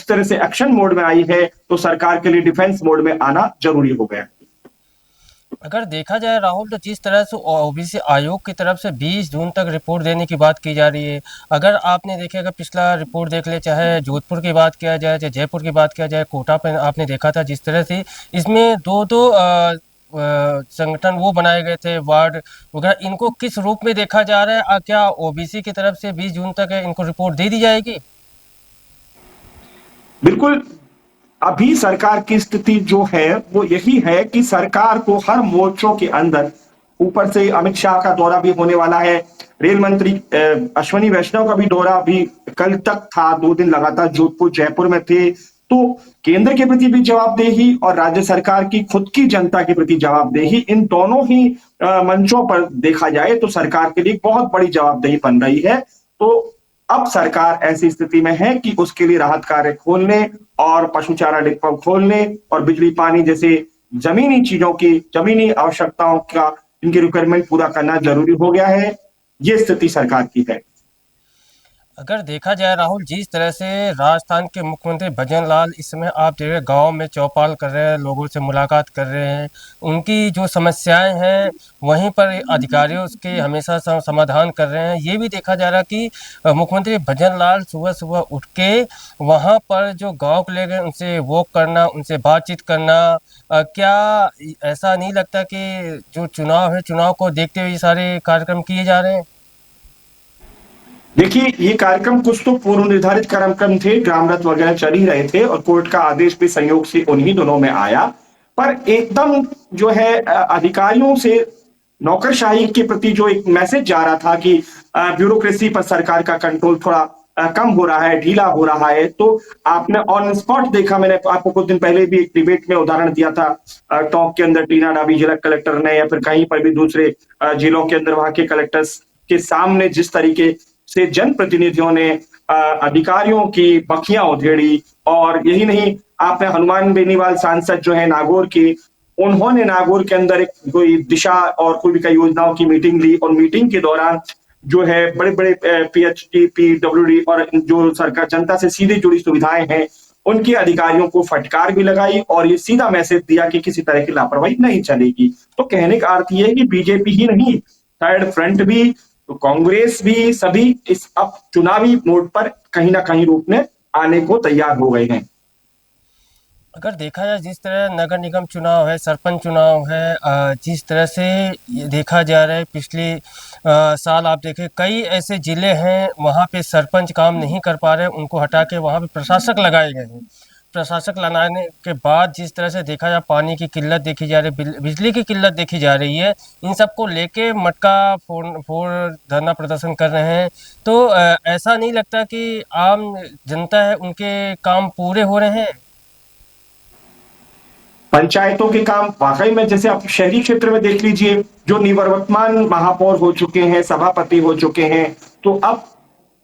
जिस तरह से एक्शन मोड में आई है, तो सरकार के लिए डिफेंस मोड में आना जरूरी हो गया। अगर देखा जाए राहुल, तो जिस तरह से ओबीसी आयोग की तरफ से 20 जून तक रिपोर्ट देने की बात की जा रही है। अगर आपने देखे, अगर पिछला रिपोर्ट देख ले, चाहे जोधपुर की बात किया जाए, चाहे जयपुर की बात किया जाए, कोटा पे आपने देखा था जिस तरह से इसमें दो दो संगठन वो बनाए गए थे, वार्ड वगैरह, इनको किस रूप में देखा जा रहा है? क्या ओबीसी की तरफ से 20 जून तक इनको रिपोर्ट दे दी जाएगी? बिल्कुल। अभी सरकार की स्थिति जो है वो यही है कि सरकार को हर मोर्चों के अंदर, ऊपर से अमित शाह का दौरा भी होने वाला है, रेल मंत्री अश्विनी वैष्णव का भी दौरा भी कल तक था, 2 दिन लगातार जोधपुर जयपुर में थे। तो केंद्र के प्रति भी जवाबदेही और राज्य सरकार की खुद की जनता के प्रति जवाबदेही, इन दोनों ही मंचों पर देखा जाए तो सरकार के लिए बहुत बड़ी जवाबदेही बन रही है। तो अब सरकार ऐसी स्थिति में है कि उसके लिए राहत कार्य खोलने और पशु चारा डिपो खोलने और बिजली पानी जैसे जमीनी चीजों की, जमीनी आवश्यकताओं का, इनकी रिक्वायरमेंट पूरा करना जरूरी हो गया है। ये स्थिति सरकार की है। अगर देखा जाए राहुल, जिस तरह से राजस्थान के मुख्यमंत्री भजन लाल इस समय आप देख रहे गाँव में चौपाल कर रहे हैं, लोगों से मुलाकात कर रहे हैं, उनकी जो समस्याएं हैं वहीं पर अधिकारियों उसके हमेशा समाधान कर रहे हैं। ये भी देखा जा रहा कि मुख्यमंत्री भजन लाल सुबह सुबह उठ के वहाँ पर जो गांव के लोग हैं उनसे वॉक करना, उनसे बातचीत करना, क्या ऐसा नहीं लगता कि जो चुनाव है, चुनाव को देखते हुए ये सारे कार्यक्रम किए जा रहे हैं? देखिए, ये कार्यक्रम कुछ तो पूर्व निर्धारित कार्यक्रम थे, ग्राम रथ वगैरह चल ही रहे थे और कोर्ट का आदेश भी संयोग से उन्हीं दोनों में आया। पर एकदम जो है अधिकारियों से नौकरशाही के प्रति जो एक मैसेज जा रहा था कि ब्यूरोक्रेसी पर सरकार का कंट्रोल थोड़ा कम हो रहा है, ढीला हो रहा है, तो आपने ऑन स्पॉट देखा। मैंने आपको कुछ दिन पहले भी एक डिबेट में उदाहरण दिया था, टोंक के अंदर टीना डाबी जिला कलेक्टर ने, या फिर कहीं पर भी दूसरे जिलों के अंदर वहां के कलेक्टर्स के सामने जिस तरीके से जनप्रतिनिधियों ने अधिकारियों की बखियां उधेड़ी। और यही नहीं, आपने हनुमान बेनीवाल सांसद जो है नागौर के, उन्होंने नागौर के अंदर एक कोई दिशा और कोई भी योजनाओं की मीटिंग ली और मीटिंग के दौरान जो है बड़े बड़े पीएचडी पीडब्ल्यूडी और जो सरकार जनता से सीधे जुड़ी सुविधाएं हैं उनके अधिकारियों को फटकार भी लगाई और ये सीधा मैसेज दिया कि किसी तरह की लापरवाही नहीं चलेगी। तो कहने का अर्थ ये है कि बीजेपी ही नहीं, थर्ड फ्रंट भी, तो कांग्रेस भी, सभी इस अब चुनावी मोड पर कहीं ना कहीं रूप में आने को तैयार हो गए हैं। अगर देखा जाए जिस तरह नगर निगम चुनाव है, सरपंच चुनाव है, जिस तरह से ये देखा जा रहा है, पिछले साल आप देखें कई ऐसे ज़िले हैं वहाँ पे सरपंच काम नहीं कर पा रहे, उनको हटा के वहाँ पे प्रशासक लगाए गए हैं। प्रशासक लगाने के बाद जिस तरह से देखा जाए पानी की किल्लत देखी जा रही है, बिजली की किल्लत देखी जा रही है, इन सबको लेके मटका फोड़ फोड़ धरना प्रदर्शन कर रहे हैं। तो ऐसा नहीं लगता कि आम जनता है उनके काम पूरे हो रहे हैं? पंचायतों के काम वाकई में, जैसे आप शहरी क्षेत्र में देख लीजिए, जो निवर्तमान महापौर हो चुके हैं, सभापति हो चुके हैं, तो अब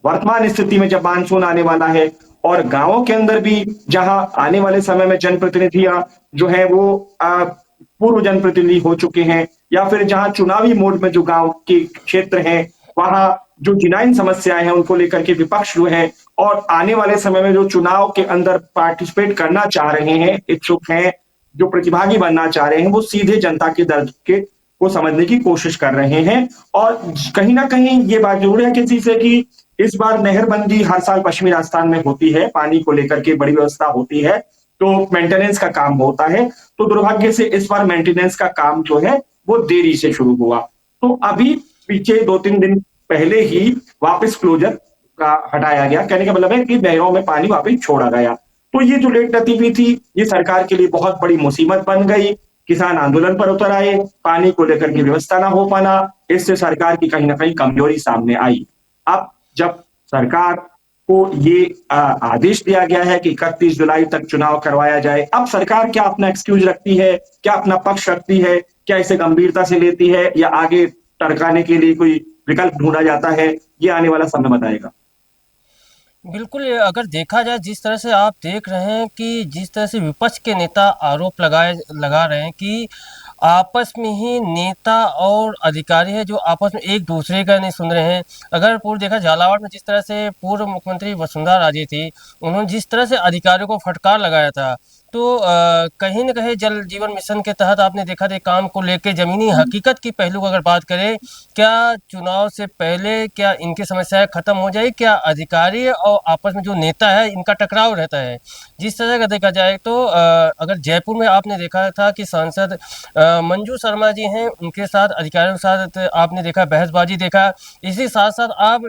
वर्तमान स्थिति में जब मानसून आने वाला है और गांवों के अंदर भी जहां आने वाले समय में जनप्रतिनिधियां जो है वो पूर्व जनप्रतिनिधि हो चुके हैं, या फिर जहां चुनावी मोड में जो गांव के क्षेत्र हैं वहां जो जिनाइन समस्याएं हैं उनको लेकर के विपक्ष जो है और आने वाले समय में जो चुनाव के अंदर पार्टिसिपेट करना चाह रहे हैं, इच्छुक हैं, जो प्रतिभागी बनना चाह रहे हैं, वो सीधे जनता के दर्द के को समझने की कोशिश कर रहे हैं। और कहीं ना कहीं ये बात जरूर है किसी से कि इस बार नहरबंदी हर साल पश्चिमी राजस्थान में होती है, पानी को लेकर के बड़ी व्यवस्था होती है, तो मेंटेनेंस का काम होता है। तो दुर्भाग्य से इस बार मेंटेनेंस का काम जो है वो देरी से शुरू हुआ। तो अभी पीछे 2-3 दिन पहले ही वापस क्लोजर का हटाया गया, कहने का मतलब है कि नहरों में पानी वापस छोड़ा गया। तो ये जो लेट लतीफी थी थी, ये सरकार के लिए बहुत बड़ी मुसीबत बन गई। किसान आंदोलन पर उतर आए, पानी को लेकर के व्यवस्था ना हो पाना, इससे सरकार की कहीं ना कहीं कमजोरी सामने आई। अब जब सरकार को ये आदेश दिया गया है कि 31 जुलाई तक चुनाव करवाया जाए, अब सरकार क्या अपना एक्सक्यूज रखती है, क्या अपना पक्ष रखती है, क्या इसे गंभीरता से लेती है, या आगे टरकाने के लिए कोई विकल्प ढूंढा जाता है, ये आने वाला समय बताएगा। बिल्कुल, अगर देखा जाए जिस तरह से आप देख रहे हैं कि जिस तरह से विपक्ष के नेता आरोप लगा रहे हैं कि आपस में ही नेता और अधिकारी है जो आपस में एक दूसरे का नहीं सुन रहे हैं। अगर पूर्व देखा झालावाड़ में जिस तरह से पूर्व मुख्यमंत्री वसुंधरा राजे थी, उन्होंने जिस तरह से अधिकारियों को फटकार लगाया था, तो कहीं न कहीं जल जीवन मिशन के तहत आपने देखा था काम को लेके ज़मीनी हकीकत की पहलू को अगर बात करें, क्या चुनाव से पहले क्या इनकी समस्याएँ खत्म हो जाएगी? क्या अधिकारी और आपस में जो नेता है इनका टकराव रहता है? जिस तरह का देखा जाए तो अगर जयपुर में आपने देखा था कि सांसद मंजू शर्मा जी हैं, उनके साथ अधिकारियों के साथ आपने देखा बहसबाजी देखा। इसी साथ-साथ आप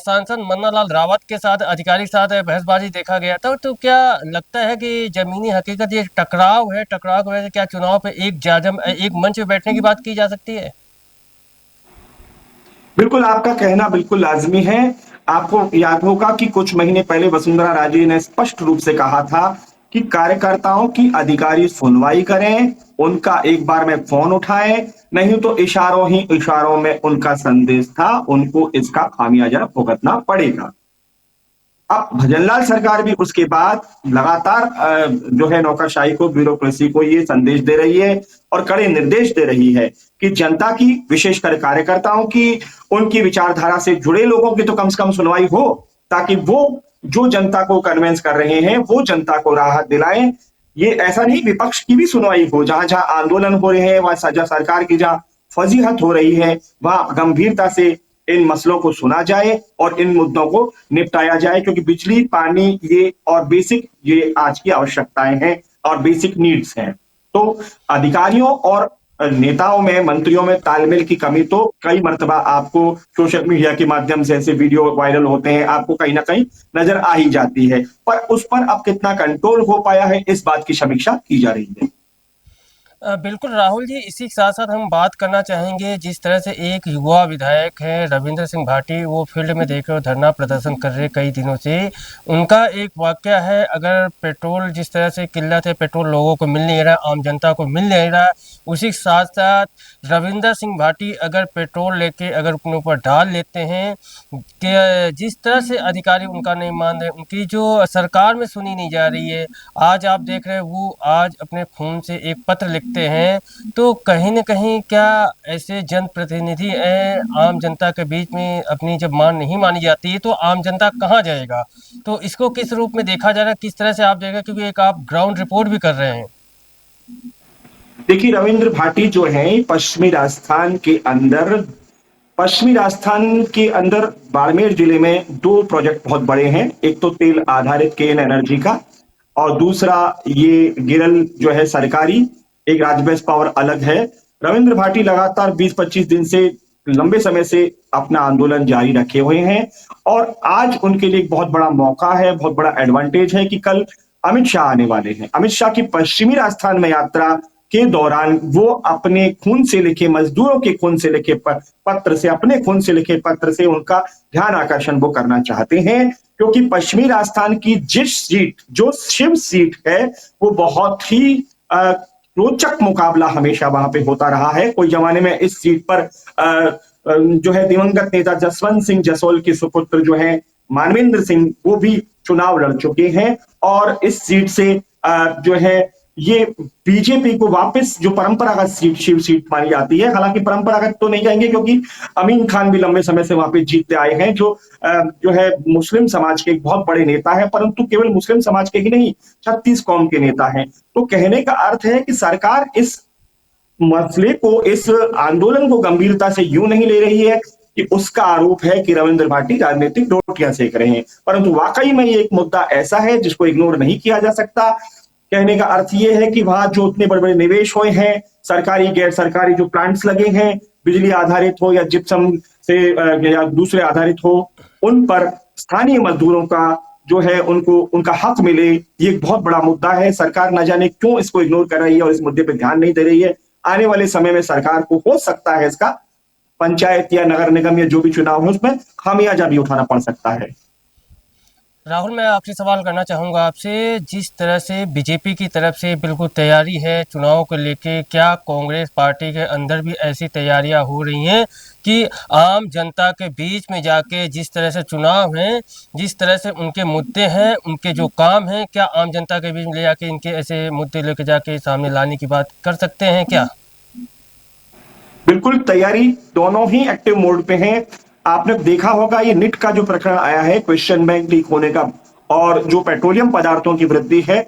सांसद मन्ना लाल रावत के साथ अधिकारी के साथ बहसबाजी देखा गया था। तो क्या लगता है कि ज़मीनी हकीकत ये टकराव है, टकराव की वजह से क्या चुनाव पे एक मंच पे बैठने की बात की जा सकती है? बिल्कुल, आपका कहना बिल्कुल लाज़मी है। आपको याद होगा कि कुछ महीने पहले वसुंधरा राजे ने स्पष्ट रूप से कहा था कि कार्यकर्ताओं की अधिकारी सुनवाई करें, उनका एक बार में फ़ोन उठाएँ, नहीं तो इशारों ही इशारों में उनका संदेश था, उनको इसका खामियाजा भुगतना पड़ेगा। अब भजनलाल सरकार भी उसके बाद लगातार जो है नौकरशाही को, ब्यूरोक्रेसी को ये संदेश दे रही है और कड़े निर्देश दे रही है कि जनता की, विशेषकर कार्यकर्ताओं की, उनकी विचारधारा से जुड़े लोगों की तो कम से कम सुनवाई हो, ताकि वो जो जनता को कन्विंस कर रहे हैं वो जनता को राहत दिलाएं। ये ऐसा नहीं, विपक्ष की भी सुनवाई हो, जहां जहां आंदोलन हो रहे हैं, वहां सजा सरकार की जहां फजीहत हो रही है, वहां गंभीरता से इन मसलों को सुना जाए और इन मुद्दों को निपटाया जाए, क्योंकि बिजली, पानी ये और बेसिक, ये आज की आवश्यकताएं हैं और बेसिक नीड्स हैं। तो अधिकारियों और नेताओं में, मंत्रियों में तालमेल की कमी तो कई मर्तबा आपको सोशल मीडिया के माध्यम से ऐसे वीडियो वायरल होते हैं, आपको कहीं ना कहीं नजर आ ही जाती है, पर उस पर अब कितना कंट्रोल हो पाया है, इस बात की समीक्षा की जा रही है। बिल्कुल राहुल जी, इसी के साथ-साथ हम बात करना चाहेंगे जिस तरह से एक युवा विधायक हैं रविंद्र सिंह भाटी, वो फील्ड में देख रहे हो धरना प्रदर्शन कर रहे कई दिनों से। उनका एक वाक़या है, अगर पेट्रोल जिस तरह से किल्लत है, पेट्रोल लोगों को मिल नहीं रहा, आम जनता को मिल नहीं रहा, उसी के साथ-साथ रविंद्र सिंह भाटी अगर पेट्रोल लेके अगर अपने ऊपर डाल लेते हैं, कि जिस तरह से अधिकारी उनका नहीं मान रहे, उनकी जो सरकार में सुनी नहीं जा रही है। आज आप देख रहे हैं वो आज अपने खून से एक पत्र लिखते हैं, तो कहीं न कहीं क्या ऐसे जनप्रतिनिधि आम जनता के बीच में अपनी जब मांग नहीं मानी जाती है, तो आम जनता कहाँ जाएगा? तो इसको किस रूप में देखा जा रहा है, किस तरह से आप देखें, क्योंकि एक आप ग्राउंड रिपोर्ट भी कर रहे हैं। देखिए, रविंद्र भाटी जो है पश्चिमी राजस्थान के अंदर बाड़मेर जिले में दो प्रोजेक्ट बहुत बड़े हैं। एक तो तेल आधारित केन एनर्जी का, और दूसरा ये गिरल जो है सरकारी, एक राजबेस पावर अलग है। रविंद्र भाटी लगातार 20-25 दिन से, लंबे समय से अपना आंदोलन जारी रखे हुए हैं, और आज उनके लिए एक बहुत बड़ा मौका है, बहुत बड़ा एडवांटेज है कि कल अमित शाह आने वाले हैं। अमित शाह की पश्चिमी राजस्थान में यात्रा के दौरान वो अपने खून से लिखे, मजदूरों के खून से लिखे पत्र से, अपने खून से लिखे पत्र से उनका ध्यान आकर्षण वो करना चाहते हैं, क्योंकि पश्चिमी राजस्थान की जिस सीट, जो शिव सीट है, वो बहुत ही रोचक मुकाबला हमेशा वहां पे होता रहा है। कोई जमाने में इस सीट पर जो है दिवंगत नेता जसवंत सिंह जसोल के सुपुत्र जो है मानवेंद्र सिंह, वो भी चुनाव लड़ चुके हैं, और इस सीट से जो है ये बीजेपी को वापस, जो परंपरागत सीट, शिव सीट मानी जाती है, हालांकि परंपरागत तो नहीं कहेंगे, क्योंकि अमीन खान भी लंबे समय से वहां पे जीतते आए हैं, जो है मुस्लिम समाज के एक बहुत बड़े नेता है, परंतु केवल मुस्लिम समाज के ही नहीं, 36 कौम के नेता हैं। तो कहने का अर्थ है कि सरकार इस मसले को, इस आंदोलन को गंभीरता से यूं नहीं ले रही है कि उसका आरोप है कि रविंद्र भाटी राजनीतिक रोटियां सेक रहे हैं, परंतु वाकई में ये एक मुद्दा ऐसा है जिसको इग्नोर नहीं किया जा सकता। कहने का अर्थ ये है कि वहां जो इतने बड़े बड़े निवेश हुए हैं, सरकारी गैर सरकारी जो प्लांट्स लगे हैं, बिजली आधारित हो या जिप्सम से या दूसरे आधारित हो, उन पर स्थानीय मजदूरों का जो है उनको उनका हक मिले, ये एक बहुत बड़ा मुद्दा है। सरकार न जाने क्यों इसको इग्नोर कर रही है और इस मुद्दे पर ध्यान नहीं दे रही है। आने वाले समय में सरकार को हो सकता है इसका पंचायत या नगर निगम या जो भी चुनाव है उसमें खामियाजा भी उठाना पड़ सकता है। राहुल, मैं आपसे सवाल करना चाहूँगा आपसे, जिस तरह से बीजेपी की तरफ से बिल्कुल तैयारी है चुनाव को लेके, क्या कांग्रेस पार्टी के अंदर भी ऐसी तैयारियां हो रही हैं कि आम जनता के बीच में जाके जिस तरह से चुनाव हैं, जिस तरह से उनके मुद्दे हैं, उनके जो काम हैं, क्या आम जनता के बीच में ले जाके इनके ऐसे मुद्दे लेके जाके सामने लाने की बात कर सकते हैं क्या? बिल्कुल तैयारी दोनों ही एक्टिव मोड पे हैं। आपने देखा होगा ये निट का जो प्रकरण आया है क्वेश्चन बैंक लीक होने का और जो पेट्रोलियम पदार्थों की वृद्धि है,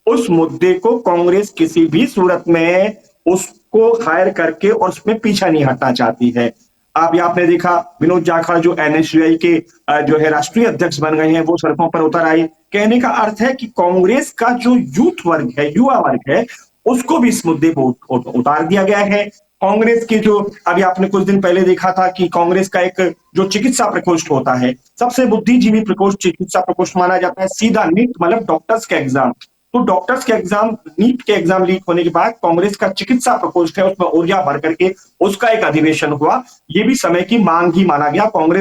उस मुद्दे को कांग्रेस किसी भी सूरत में उसको हायर करके और उसमें पीछा नहीं हटना चाहती है। आप आपने देखा विनोद जाखड़ जो एनएसयूआई के जो है राष्ट्रीय अध्यक्ष बन गए हैं, वो सड़कों पर उतर आए। कहने का अर्थ है कि कांग्रेस का जो यूथ वर्ग है, युवा वर्ग है, उसको भी इस मुद्दे पर उतार दिया गया है। कांग्रेस के जो अभी आपने कुछ दिन पहले देखा था कि कांग्रेस का एक जो चिकित्सा प्रकोष्ठ होता है, सबसे बुद्धिजीवी प्रकोष्ठ चिकित्सा प्रकोष्ठ माना जाता है, सीधा नीट मतलब डॉक्टर्स का एग्जाम। तो डॉक्टर्स के एग्जाम, नीट के एग्जाम लीक होने के बाद कांग्रेस का चिकित्सा प्रकोष्ठ है, उसमें ऊर्जा भर करके उसका एक अधिवेशन हुआ। ये भी समय की मांग ही माना गया। कांग्रेस